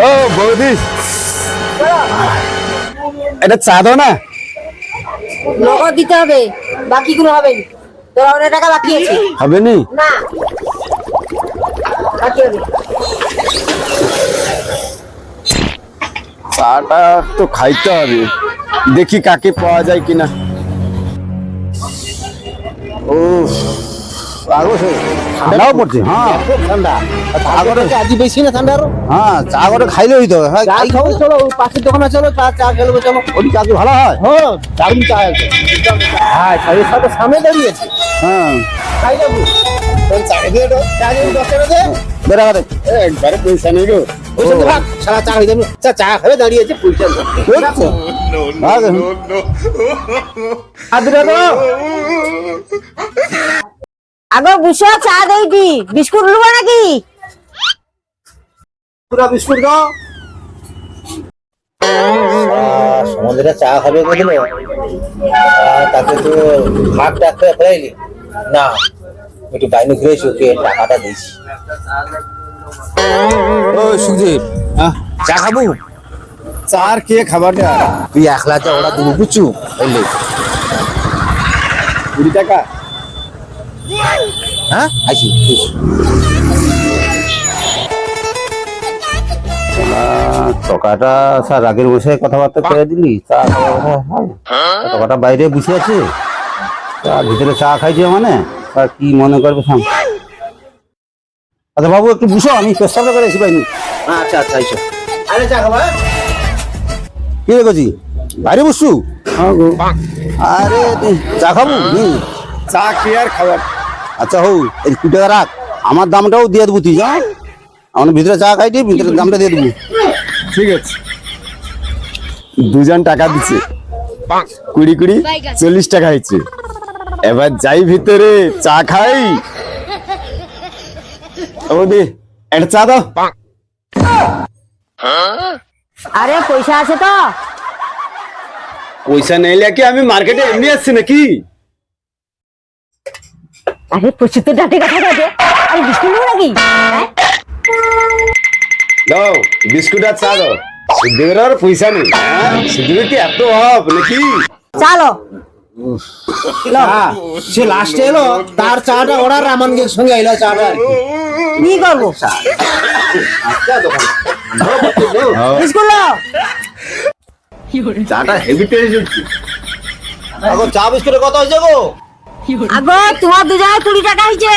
ও বৌদি, এটা চা দাও না। নগদ দিতে হবে, বাকি কোনো হবে না। তোর অনেক টাকা বাকি আছে। হবে নি? না, বাকি হবে। চাটা তো খাইতে হবে, দেখি কাকে পাওয়া যায় কিনা। ও ঠান্ডাও পড়ছে। হ্যাঁ খুব ঠান্ডা। চা করে আজ বেশি না ঠান্ডা আরো। হ্যাঁ, চা করে খাইলে হইতো। হ্যাঁ, চা খাবো, চলো পাশের দোকানে চলো, চা খেলবো চলো। ওটি চা কি ভালো হয়? হ্যাঁ দারুণ চা আছে। হ্যাঁ চায়ের সাথে সামনে দাঁড়িয়েছে। হ্যাঁ, খাই যাবো। চা দিয়ে দাও, চা দিয়ে 10 টাকা দে। বেড়া করে একবারে পয়সা নেই গো। পয়সা তো ভাগ, সারা চা হয়ে যাবে। চা খাবে দাঁড়িয়েছে পয়সা দাও। আদরা দাও। আগো বুঝো, চা দেই দি, বিস্কুট নেবো নাকি? পুরা বিস্কুট দাও। সমুদ্রে চা খাবে বললো, তাকে তো ভাগ ডাকতে পাইলি না। একটু বাইরে ঘুরে ওকে টাকাটা দিয়েছি। ও সুদীপ, চা খাবো? চার কে খাবারটা? তুই 1 লাখ ওরা দেবো বুঝছু, বুঝলি? 20 টাকা। হ্যাঁ আইছি। টাকাটা স্যার আগের বসে কথাবার্তা করে দিলি, চা টাকাটা বাইরে বসে আছে, তার ভিতরে চা খাইছে মানে আর কি মনে করবে সাম। আচ্ছা বাবু একটু বুঝো, আমি পেশাবটা করে এসে পাইনি। আচ্ছা আচ্ছা আইসো। আরে চা খাবা? কি রেখেছি বাইরে বসছু? আরে চা খাবো? চা কি আর খাবার। আচ্ছা হৌ, এই 2 টাকা রাখ, আমার দামটাও দিয়ে দেবো। তুই যা, আমার ভিতরে চা খাইটি, ভিতরে দামটা দিয়ে দেবো। ঠিক আছে। 2 জন টাকা দিচ্ছে, 20 40 টাকা হয়েছে। এবার যাই ভিতরে চা খাই। বৌদি একটা চা দাও। আরে পয়সা আছে তো? পয়সা নেইলে কি আমি মার্কেটে এমনি আসছি নাকি? আরে প্রচুর তো ডাটে কথা আছে। আরে বিস্কুট নেবো নাকি? দাও বিস্কুট আর চা দাও। সুদেবের আর পয়সা নেই। সুদেবের কি এত অভাব নাকি? চলো সে লাস্টে এলো, তার চাটা ওরা রামানগের সঙ্গে এলো চাটা। কি করবো? বিস্কুট নাও। চাটা হেভি টেস্ট হচ্ছে। এখন চা বিস্কুটের কত হয়েছে গো? আগো তোমার 2 জায়গায় 20 টাকা হয়েছে।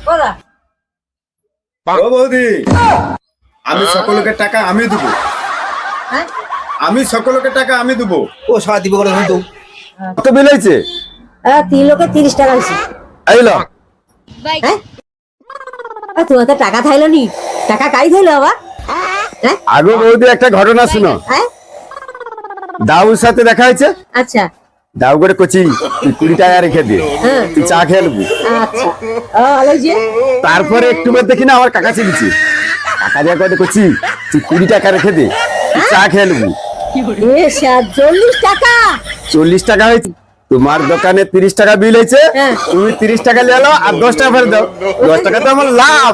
বলা ও বৌদি, আমি সকলকে টাকা আমি দেবো। হ্যাঁ? আমি সকলকে টাকা আমি দেবো। ও সারা দিব করে কিন্তু কত বিল হয়েছে? 3 লোকে 30 টাকা হয়েছে। আইলো হ্যাঁ? তোমার তো টাকা থাইলো নি, টাকা কাই থাইলো আবার? হ্যাঁ আগো বৌদি একটা ঘটনা শুনো। হ্যাঁ দাউর সাথে দেখা হয়েছে। আচ্ছা দাউ করে কচি তুই 20 টাকা রেখে দে, হ্যাঁ তুই চা খেয়ে নেবি। আচ্ছা ও ভালো যে। তারপরে একটু বার দেখি না আমার কাকা চিনছি, কাকা যা করে কচি তুই 20 টাকা রেখে দে, তুই চা খেয়ে নেবি। এ 40 টাকা। 40 টাকা হয়েছে। তোমার দোকানে 30 টাকা বিল হয়েছে, হ্যাঁ। তুমি 30 টাকা নিয়ে এলো আর 10 টাকা ফেরত দাও। 10 টাকা তো আমার লাভ।